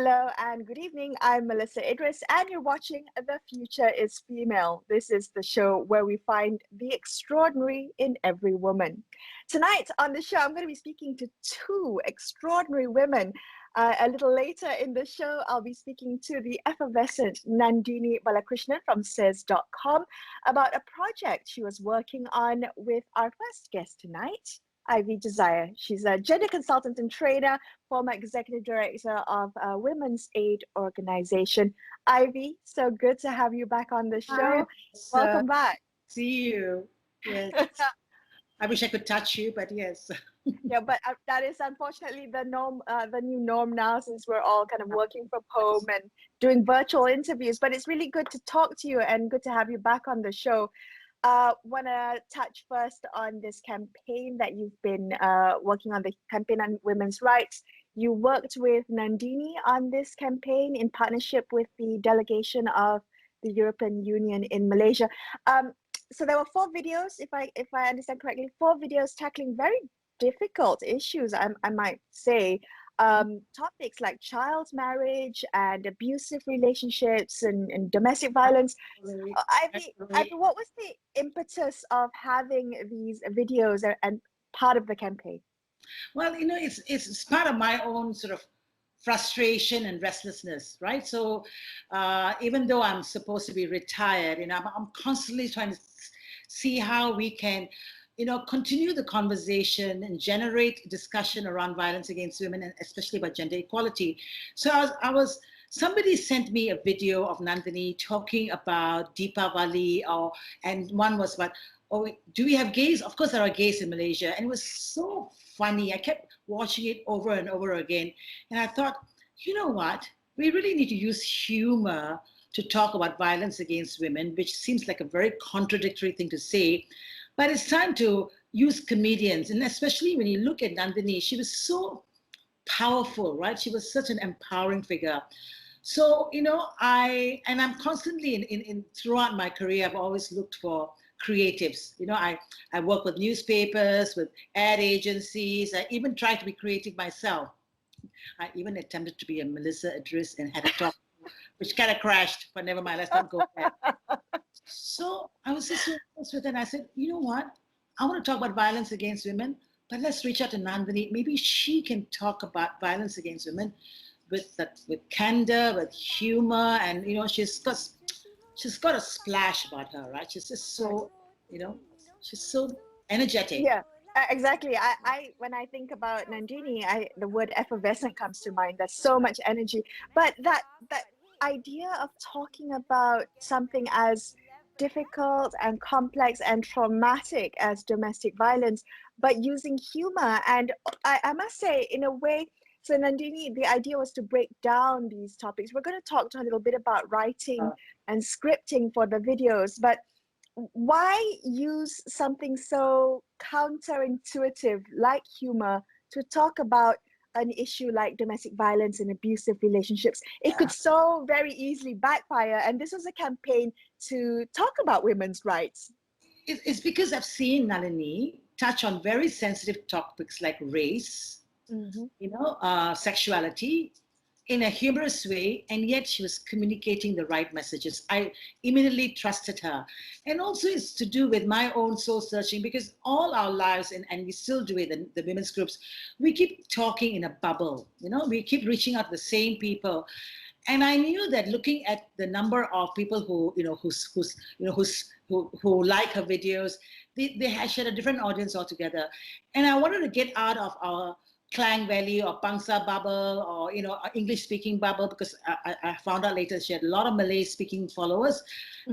Hello and good evening. I'm Melissa Idris, and you're watching The Future is Female. This is the show where we find the extraordinary in every woman. Tonight on the show, I'm going to be speaking to two extraordinary women. A little later in the show, I'll be speaking to the effervescent Nandini Balakrishnan from says.com about a project she was working on with our first guest tonight, Ivy Desire. She's a gender consultant and trainer, former executive director of a women's aid organization. Ivy, so good to have you back on the show. Welcome back. See you. Yes. I wish I could touch you, but yes. Yeah, but that is unfortunately the norm, the new norm now, since we're all kind of working from home and doing virtual interviews. But it's really good to talk to you and good to have you back on the show. Want to touch first on this campaign that you've been working on, the campaign on women's rights. You worked with Nandini on this campaign in partnership with the delegation of the European Union in Malaysia. So there were 4 videos, if I understand correctly, 4 videos tackling very difficult issues, I might say. Topics like child marriage and abusive relationships and domestic violence. Ivy, what was the impetus of having these videos and part of the campaign? Well, you know, it's part of my own sort of frustration and restlessness, right? So even though I'm supposed to be retired, you know, I'm constantly trying to see how we can, you know, continue the conversation and generate discussion around violence against women, and especially about gender equality. So somebody sent me a video of Nandini talking about Deepavali, and one was about, oh, do we have gays? Of course there are gays in Malaysia. And it was so funny. I kept watching it over and over again. And I thought, you know what? We really need to use humor to talk about violence against women, which seems like a very contradictory thing to say. But it's time to use comedians. And especially when you look at Nandini, she was so powerful, right? She was such an empowering figure. So, you know, I'm constantly in throughout my career, I've always looked for creatives. You know, I work with newspapers, with ad agencies. I even tried to be creative myself. I even attempted to be a Melissa Idris and had a talk, which kind of crashed, but never mind, let's not go there. So I was just so impressed with it, and I said, you know what? I want to talk about violence against women, but let's reach out to Nandini. Maybe she can talk about violence against women with candor, with humor, and you know, she's got a splash about her, right? She's just so, you know, she's so energetic. Yeah, exactly. When I think about Nandini, the word effervescent comes to mind. There's so much energy, but that idea of talking about something as difficult and complex and traumatic as domestic violence, but using humor, and I must say, in a way, so Nandini, the idea was to break down these topics. We're going to talk a little bit about writing and scripting for the videos, but why use something so counterintuitive like humor to talk about an issue like domestic violence and abusive relationships? It could so very easily backfire, and this was a campaign to talk about women's rights. It's because I've seen Nalini touch on very sensitive topics like race, you know, sexuality, in a humorous way, and yet she was communicating the right messages. I immediately trusted her. And also it's to do with my own soul searching, because all our lives, and we still do it in the women's groups, we keep talking in a bubble, you know, we keep reaching out to the same people. And I knew that looking at the number of people who, you know, who like her videos, they had a different audience altogether. And I wanted to get out of our Klang Valley or Bangsa bubble, or, you know, English speaking bubble, because I found out later she had a lot of Malay speaking followers.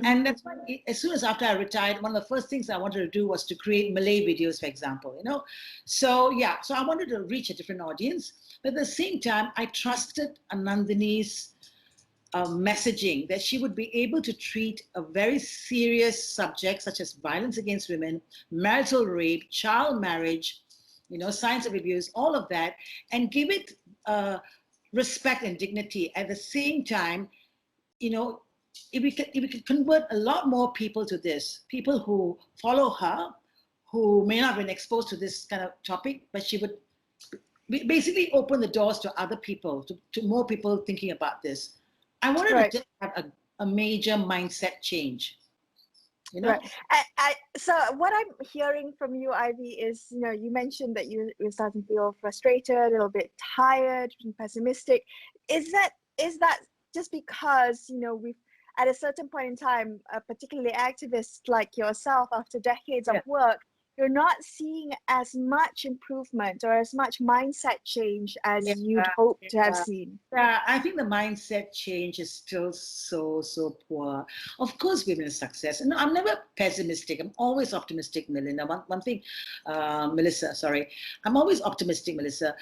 And that's why, as soon as after I retired, one of the first things I wanted to do was to create Malay videos, for example, you know. So yeah, so I wanted to reach a different audience, but at the same time, I trusted Anandani's messaging, that she would be able to treat a very serious subject such as violence against women, marital rape, child marriage, you know, signs of abuse, all of that, and give it respect and dignity. At the same time, you know, if we could convert a lot more people to this, people who follow her, who may not have been exposed to this kind of topic, but she would we basically open the doors to other people, to more people thinking about this. I wanted Right. to just have a major mindset change. You know? Right. So what I'm hearing from you, Ivy, is, you know, you mentioned that you're starting to feel frustrated, a little bit tired, and pessimistic. Is that just because, you know, we've at a certain point in time, particularly activists like yourself, after decades of work, you're not seeing as much improvement or as much mindset change as you'd hoped to have seen? Yeah, I think the mindset change is still so poor. Of course, women are success. And I'm never pessimistic. I'm always optimistic, Melinda. One thing, Melissa, sorry. I'm always optimistic, Melissa.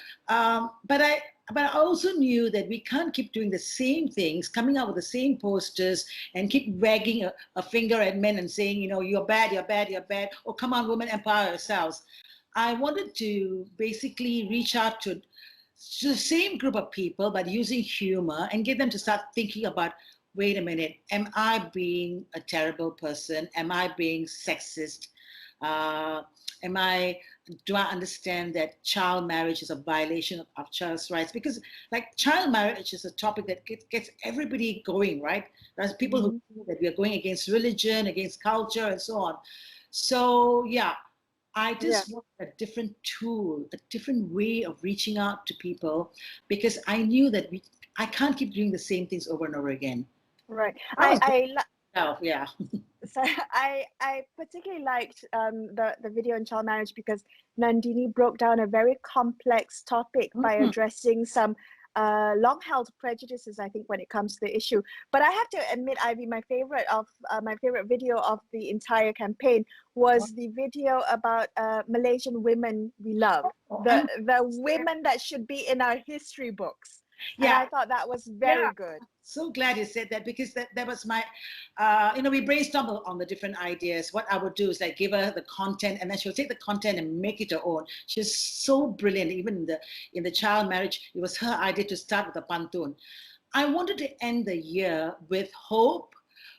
But I also knew that we can't keep doing the same things, coming out with the same posters, and keep wagging a finger at men and saying, you know, you're bad, you're bad, you're bad. Oh, come on, women, empower yourselves. I wanted to basically reach out to the same group of people, but using humor, and get them to start thinking about, wait a minute, am I being a terrible person? Am I being sexist? Do I understand that child marriage is a violation of child's rights? Because like child marriage is a topic that gets everybody going, right? There's people who think that we are going against religion, against culture, and so on. So yeah, I just want a different tool, a different way of reaching out to people, because I knew that I can't keep doing the same things over and over again. Right. So I particularly liked the video on child marriage because Nandini broke down a very complex topic by addressing some long-held prejudices, I think, when it comes to the issue. But I have to admit, Ivy, my favorite video of the entire campaign was the video about Malaysian women we love, the women that should be in our history books. And I thought that was very good. So glad you said that, because that was my, you know, we brainstormed on the different ideas. What I would do is like give her the content, and then she'll take the content and make it her own. She's so brilliant. Even in the child marriage, it was her idea to start with a pantun. I wanted to end the year with hope,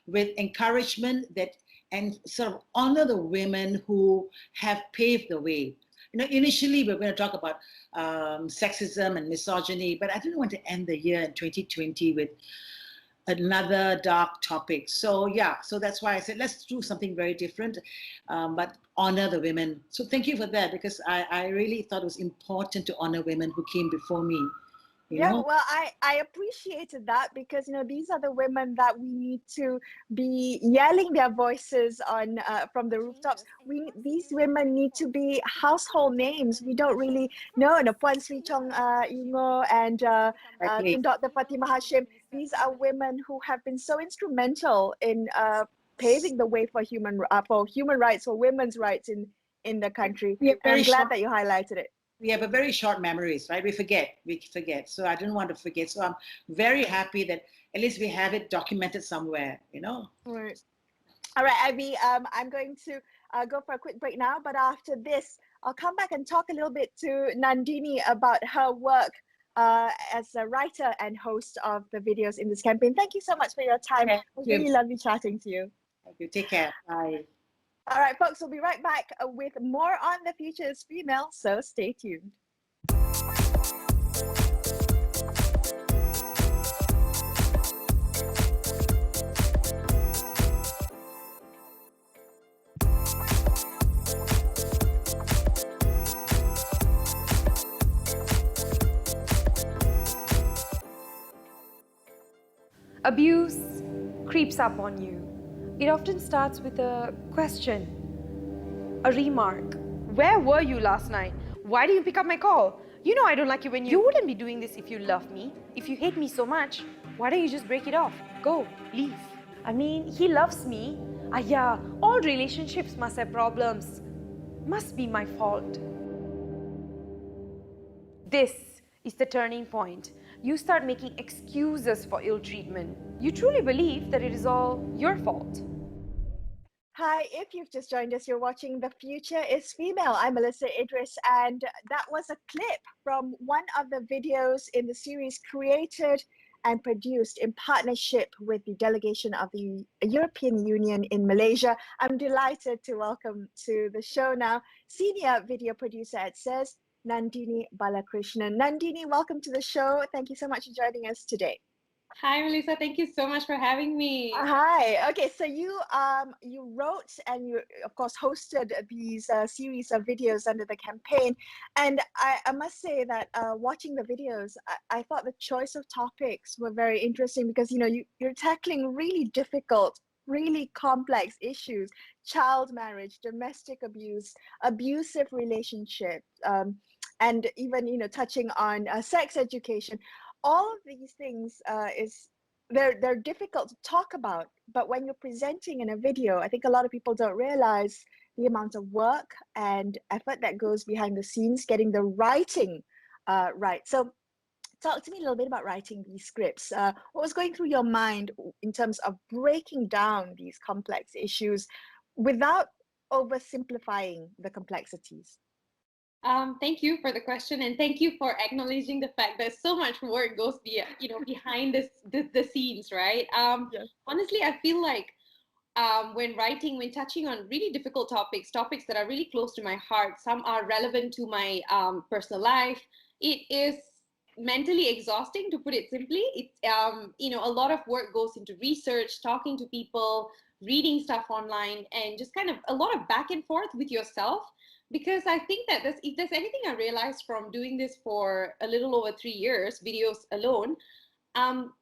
with encouragement, and sort of honor the women who have paved the way. You know, initially we were going to talk about sexism and misogyny, but I didn't want to end the year in 2020 with another dark topic. So yeah, so that's why I said, let's do something very different, but honor the women. So thank you for that, because I really thought it was important to honor women who came before me. You know? Well, I appreciated that, because, you know, these are the women that we need to be yelling their voices on from the rooftops. These women need to be household names. We don't really know. And Puan Sri Chong Ingo and Dr. Fatimah Hashim. These are women who have been so instrumental in paving the way for human rights, for women's rights in the country. And I'm glad that you highlighted it. We have a very short memories, right? We forget. So I didn't want to forget. So I'm very happy that at least we have it documented somewhere, you know? Right. All right, Ivy, I'm going to go for a quick break now, but after this, I'll come back and talk a little bit to Nandini about her work as a writer and host of the videos in this campaign. Thank you so much for your time. It was really lovely chatting to you. Thank you. Take care. Bye. All right, folks, we'll be right back with more on The Future is Female, so stay tuned. Abuse creeps up on you. It often starts with a question, a remark. Where were you last night? Why didn't you pick up my call? You know I don't like you when you wouldn't be doing this if you love me. If you hate me so much, why don't you just break it off? Go, leave. I mean, he loves me. Yeah, all relationships must have problems. Must be my fault. This is the turning point. You start making excuses for ill treatment. You truly believe that it is all your fault. Hi, if you've just joined us, you're watching The Future is Female. I'm Melissa Idris, and that was a clip from one of the videos in the series created and produced in partnership with the delegation of the European Union in Malaysia. I'm delighted to welcome to the show now senior video producer at SES, Nandini Balakrishnan. Nandini, welcome to the show. Thank you so much for joining us today. Hi, Melissa. Thank you so much for having me. Hi. Okay, so you wrote and you of course hosted these series of videos under the campaign, and I must say that watching the videos, I thought the choice of topics were very interesting because you're tackling really difficult, really complex issues: child marriage, domestic abuse, abusive relationship, and even touching on sex education. All of these things is they're difficult to talk about, but when you're presenting in a video, I think a lot of people don't realize the amount of work and effort that goes behind the scenes getting the writing right. So talk to me a little bit about writing these scripts. What was going through your mind in terms of breaking down these complex issues without oversimplifying the complexities? Thank you for the question, and thank you for acknowledging the fact that so much work goes behind the scenes, right? Yes. Honestly, I feel like when writing, when touching on really difficult topics that are really close to my heart, some are relevant to my personal life. It is mentally exhausting, to put it simply. It's a lot of work goes into research, talking to people, reading stuff online, and just kind of a lot of back and forth with yourself. Because I think that if there's anything I realized from doing this for a little over 3 years, videos alone,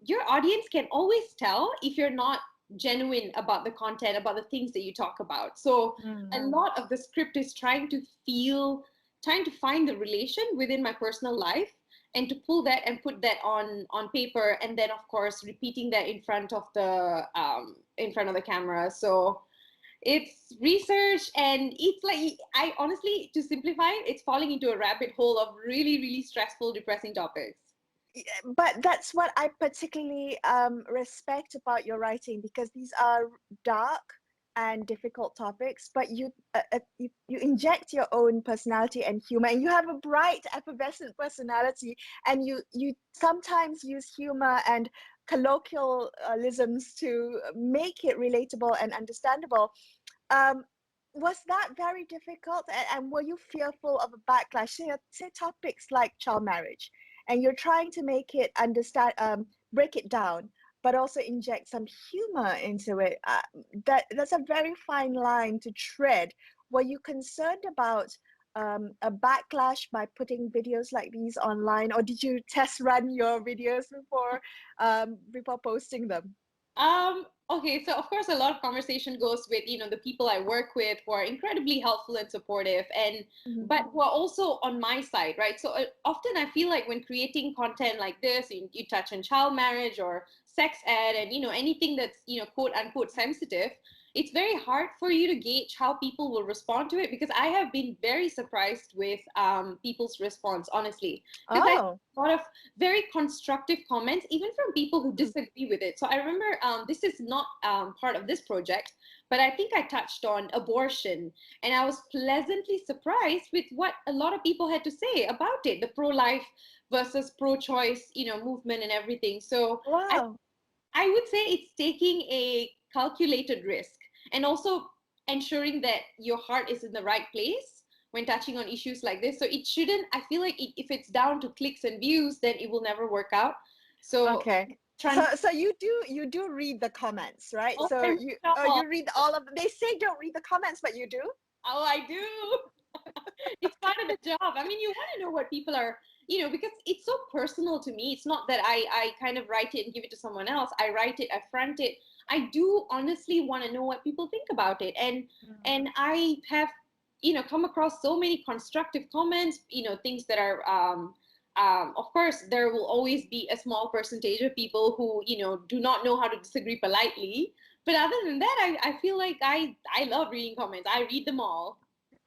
your audience can always tell if you're not genuine about the content, about the things that you talk about. So a lot of the script is trying to find the relation within my personal life and to pull that and put that on paper, and then of course repeating that in front of the camera. So it's research, and it's like, I honestly, to simplify it, it's falling into a rabbit hole of really, really stressful, depressing topics. But that's what I particularly respect about your writing, because these are dark and difficult topics, but you inject your own personality and humor, and you have a bright, effervescent personality, and you sometimes use humor and colloquialisms to make it relatable and understandable. Um, was that very difficult, and were you fearful of a backlash? Say topics like child marriage, and you're trying to make it understand, break it down, but also inject some humor into it. That's a very fine line to tread. Were you concerned about a backlash by putting videos like these online, or did you test run your videos before posting them? Okay, so of course a lot of conversation goes with, the people I work with, who are incredibly helpful and supportive, and but who are also on my side, right? So often I feel like when creating content like this, you touch on child marriage or sex ed, and anything that's quote unquote sensitive, it's very hard for you to gauge how people will respond to it, because I have been very surprised with people's response, honestly, because I Oh. a lot of very constructive comments, even from people who disagree with it. So I remember, this is not part of this project, but I think I touched on abortion, and I was pleasantly surprised with what a lot of people had to say about it, the pro-life versus pro-choice, movement and everything. So Wow. I would say it's taking a calculated risk, and also ensuring that your heart is in the right place when touching on issues like this. So it shouldn't, I feel like if it's down to clicks and views, then it will never work out. So Okay. So you do read the comments, right? oh, So and you read all of them. They say don't read the comments, but you do. oh, I do. It's part of the job. I mean, you want to know what people are, because it's so personal to me. It's not that I kind of write it and give it to someone else. I write it, I front it. I do honestly want to know what people think about it. And I have, come across so many constructive comments, things that are, of course, there will always be a small percentage of people who, do not know how to disagree politely. But other than that, I feel like I love reading comments. I read them all.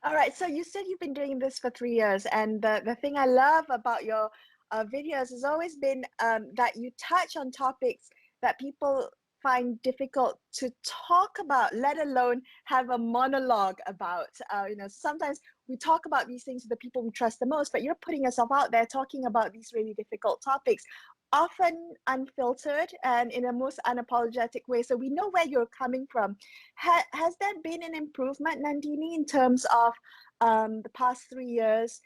All right. So you said you've been doing this for 3 years, and the thing I love about your videos has always been that you touch on topics that people find difficult to talk about, let alone have a monologue about. Sometimes we talk about these things with the people we trust the most, but you're putting yourself out there talking about these really difficult topics, often unfiltered and in a most unapologetic way. So we know where you're coming from. Has there been an improvement, Nandini, in terms of the past 3 years?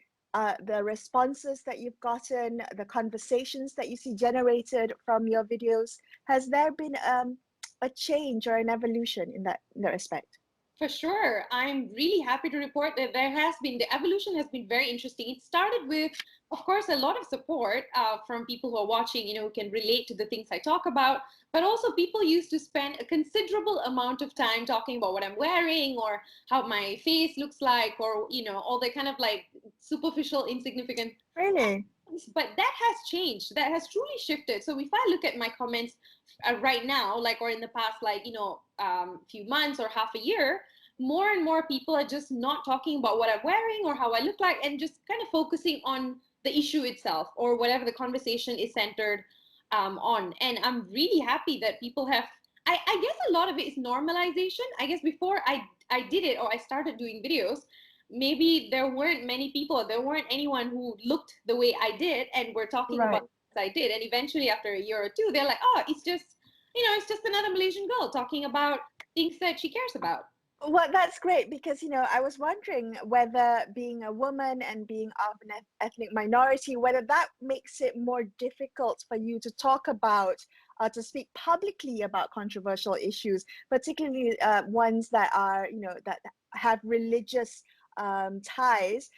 the responses that you've gotten, the conversations that you see generated from your videos? Has there been a change or an evolution in that respect? For sure. I'm really happy to report that the evolution has been very interesting. It started with, of course, a lot of support from people who are watching, who can relate to the things I talk about, but also people used to spend a considerable amount of time talking about what I'm wearing or how my face looks like, or, all the kind of like superficial, insignificant. Really? But that has changed. That has truly shifted. So if I look at my comments right now, or in the past, few months or half a year, more and more people are just not talking about what I'm wearing or how I look like, and just kind of focusing on the issue itself or whatever the conversation is centered on. And I'm really happy that people have, I guess a lot of it is normalization. I guess before I did it, or I started doing videos, maybe there weren't many people, there weren't anyone who looked the way I did and were talking about what I did. And eventually after a year or two, they're like, oh, it's just another Malaysian girl talking about things that she cares about. Well, that's great, because I was wondering whether being a woman and being of an ethnic minority, whether that makes it more difficult for you to talk about, to speak publicly about controversial issues, particularly ones that are, that have religious ties.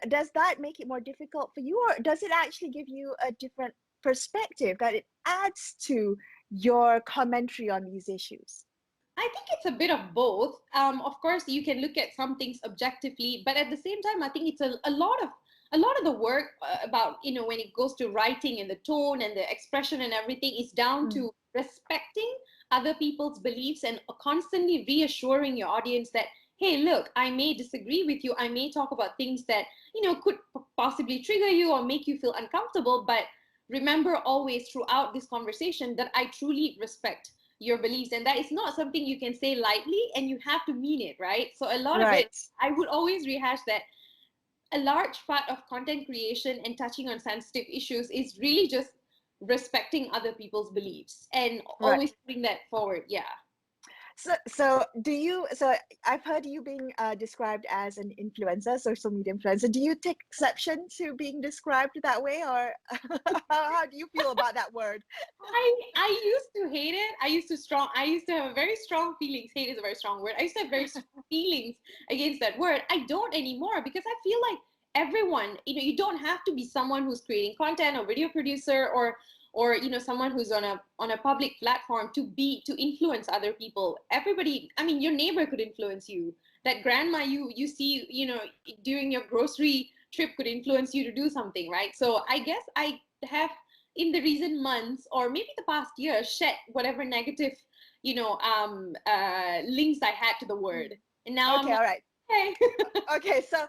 Does that make it more difficult for you, or does it actually give you a different perspective that it adds to your commentary on these issues? I think it's a bit of both. Of course, you can look at some things objectively, but at the same time, I think it's a lot of the work about, when it goes to writing and the tone and the expression and everything is down to respecting other people's beliefs and constantly reassuring your audience that, hey, look, I may disagree with you. I may talk about things that, could possibly trigger you or make you feel uncomfortable. But remember always throughout this conversation that I truly respect your beliefs, and that is not something you can say lightly, and you have to mean it, right? So a lot of it, I would always rehash that a large part of content creation and touching on sensitive issues is really just respecting other people's beliefs and always putting that forward. Yeah. So I've heard you being described as an influencer, social media influencer. Do you take exception to being described that way, or how do you feel about that word? I used to hate it. I used to have very strong feelings. Hate is a very strong word. I used to have very strong feelings against that word. I don't anymore, because I feel like everyone, you don't have to be someone who's creating content or video producer or someone who's on a public platform to influence other people. Everybody, I mean, your neighbor could influence you. That grandma you see, during your grocery trip could influence you to do something, right? So I guess I have, in the recent months or maybe the past year, shed whatever negative, links I had to the word. And now okay, all right. Okay. Okay, so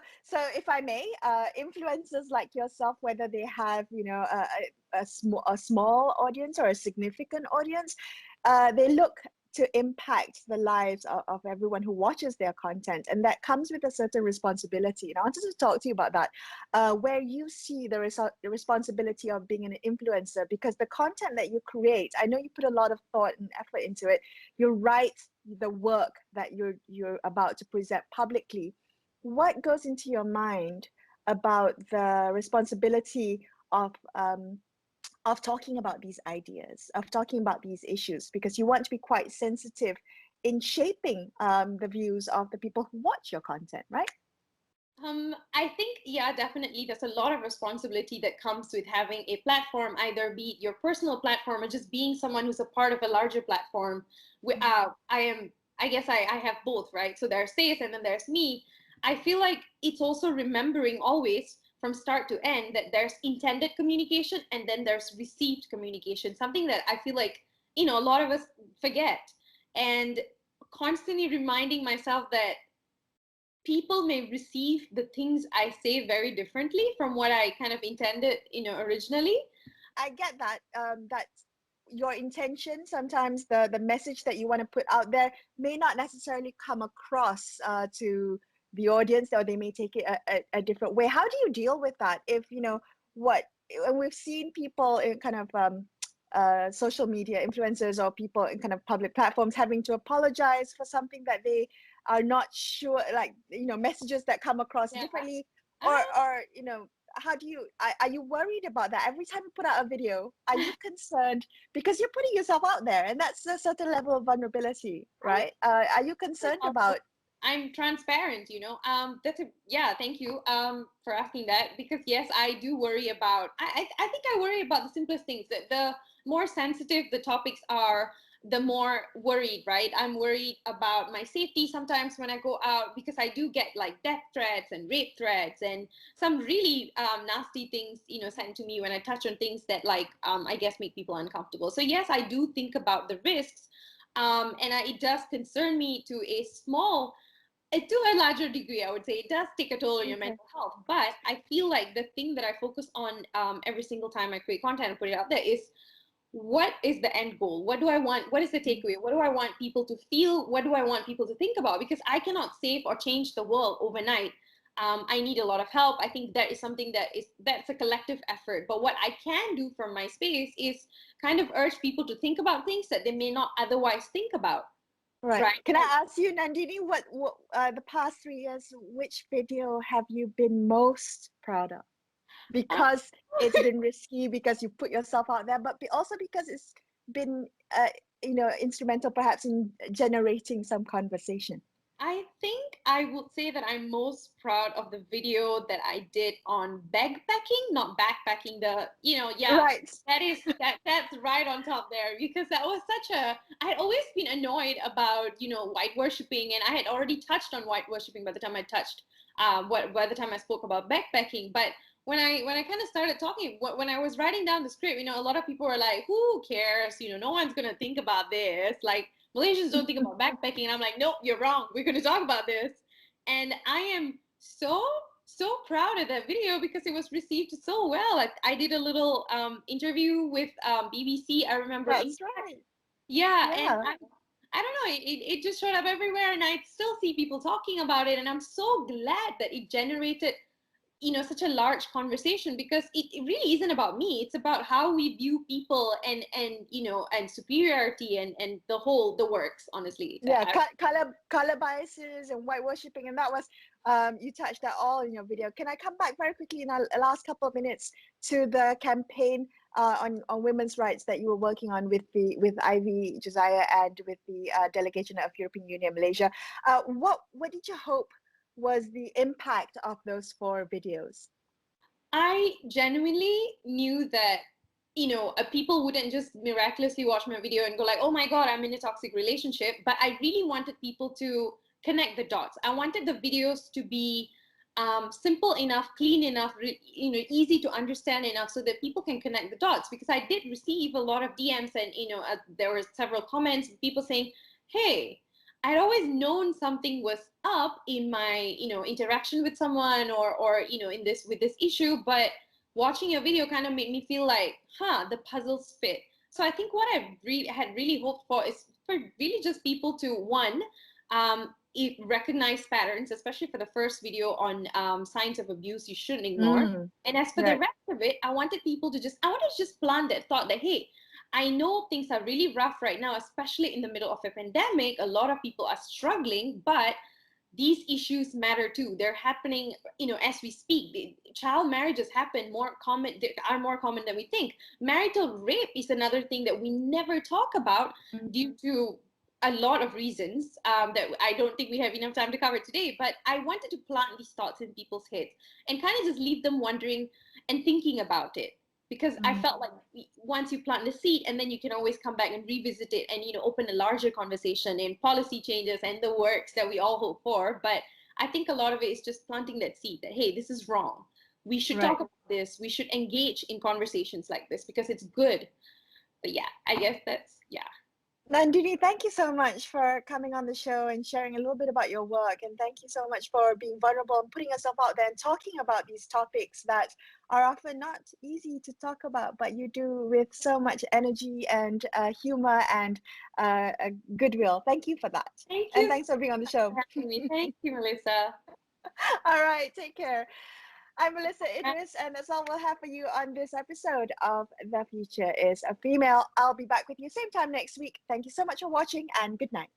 if I may, influencers like yourself, whether they have a small audience or a significant audience, they look to impact the lives of everyone who watches their content, and that comes with a certain responsibility. And I wanted to talk to you about that, where you see the responsibility of being an influencer, because the content that you create, I know you put a lot of thought and effort into it. You write the work that you're about to present publicly. What goes into your mind about the responsibility of talking about these ideas, of talking about these issues, because you want to be quite sensitive in shaping the views of the people who watch your content, right? I think, yeah, definitely. There's a lot of responsibility that comes with having a platform, either be it your personal platform or just being someone who's a part of a larger platform. I guess I have both, right? So there's Faith and then there's me. I feel like it's also remembering always from start to end that there's intended communication and then there's received communication, something that I feel like, a lot of us forget. And constantly reminding myself that people may receive the things I say very differently from what I kind of intended, originally. I get that. That's your intention. Sometimes the message that you want to put out there may not necessarily come across to the audience, or they may take it a different way. How do you deal with that? If and we've seen people in kind of social media influencers or people in kind of public platforms having to apologize for something that they are not sure, like messages that come across differently, or how do you, are you worried about that? Every time you put out a video, are you concerned? Because you're putting yourself out there, and that's a certain level of vulnerability, right? Are you concerned about? I'm transparent, yeah, thank you for asking that, because yes, I do worry about, I think I worry about the simplest things. That the more sensitive the topics are, the more worried, right? I'm worried about my safety sometimes when I go out, because I do get like death threats and rape threats and some really nasty things, sent to me when I touch on things that I guess make people uncomfortable. So yes, I do think about the risks, it does concern me to a larger degree. I would say it does take a toll on your mental health, but I feel like the thing that I focus on every single time I create content and put it out there is, what is the end goal? What do I want? What is the takeaway? What do I want people to feel? What do I want people to think about? Because I cannot save or change the world overnight. I need a lot of help. I think that is something that's a collective effort. But what I can do from my space is kind of urge people to think about things that they may not otherwise think about. Right. Can I ask you, Nandini, what the past 3 years, which video have you been most proud of? Because it's been risky, because you put yourself out there, but also because it's been instrumental perhaps in generating some conversation. I think I would say that I'm most proud of the video that I did on backpacking, not backpacking, Right. That's right on top there, because that was I'd always been annoyed about, white worshipping, and I had already touched on white worshipping by the time I spoke about backpacking. But when I kind of started talking, when I was writing down the script, a lot of people were like, who cares? No one's going to think about this. Like, Malaysians don't think about backpacking. And I'm like, nope, you're wrong. We're going to talk about this. And I am so proud of that video because it was received so well. I did a little interview with BBC. I remember. That's right. Yeah. And I don't know, it just showed up everywhere, and I still see people talking about it. And I'm so glad that it generated such a large conversation, because it really isn't about me. It's about how we view people and superiority and the works, honestly. Yeah, color biases and white worshipping, and that was you touched that all in your video. Can I come back very quickly in our last couple of minutes to the campaign on women's rights that you were working on with Ivy Josiah and with the delegation of European Union Malaysia? What did you hope was the impact of those 4 videos? I genuinely knew that people wouldn't just miraculously watch my video and go like, oh my god, I'm in a toxic relationship. But I really wanted people to connect the dots. I wanted the videos to be simple enough, clean enough, easy to understand enough, so that people can connect the dots. Because I did receive a lot of DMs, and there were several comments, people saying, hey, I'd always known something was up in my, interaction with someone or with this issue, but watching your video kind of made me feel like, the puzzles fit. So I think what I had really hoped for is for really just people to, one, recognize patterns, especially for the first video on signs of abuse you shouldn't ignore. And as for the rest of it, I wanted people to just plant that thought that, hey, I know things are really rough right now, especially in the middle of a pandemic. A lot of people are struggling, but these issues matter too. They're happening, as we speak. Child marriages are more common than we think. Marital rape is another thing that we never talk about due to a lot of reasons that I don't think we have enough time to cover today. But I wanted to plant these thoughts in people's heads and kind of just leave them wondering and thinking about it. Because I felt like once you plant the seed, and then you can always come back and revisit it and open a larger conversation in policy changes and the works that we all hope for. But I think a lot of it is just planting that seed that, hey, this is wrong. We should talk about this. We should engage in conversations like this because it's good. But yeah, I guess that's. Nandini, thank you so much for coming on the show and sharing a little bit about your work. And thank you so much for being vulnerable and putting yourself out there and talking about these topics that are often not easy to talk about, but you do with so much energy and humor and goodwill. Thank you for that. Thank you. And thanks for being on the show. Thank you, Melissa. All right, take care. I'm Melissa Idris, and that's all we'll have for you on this episode of The Future is a Female. I'll be back with you same time next week. Thank you so much for watching, and good night.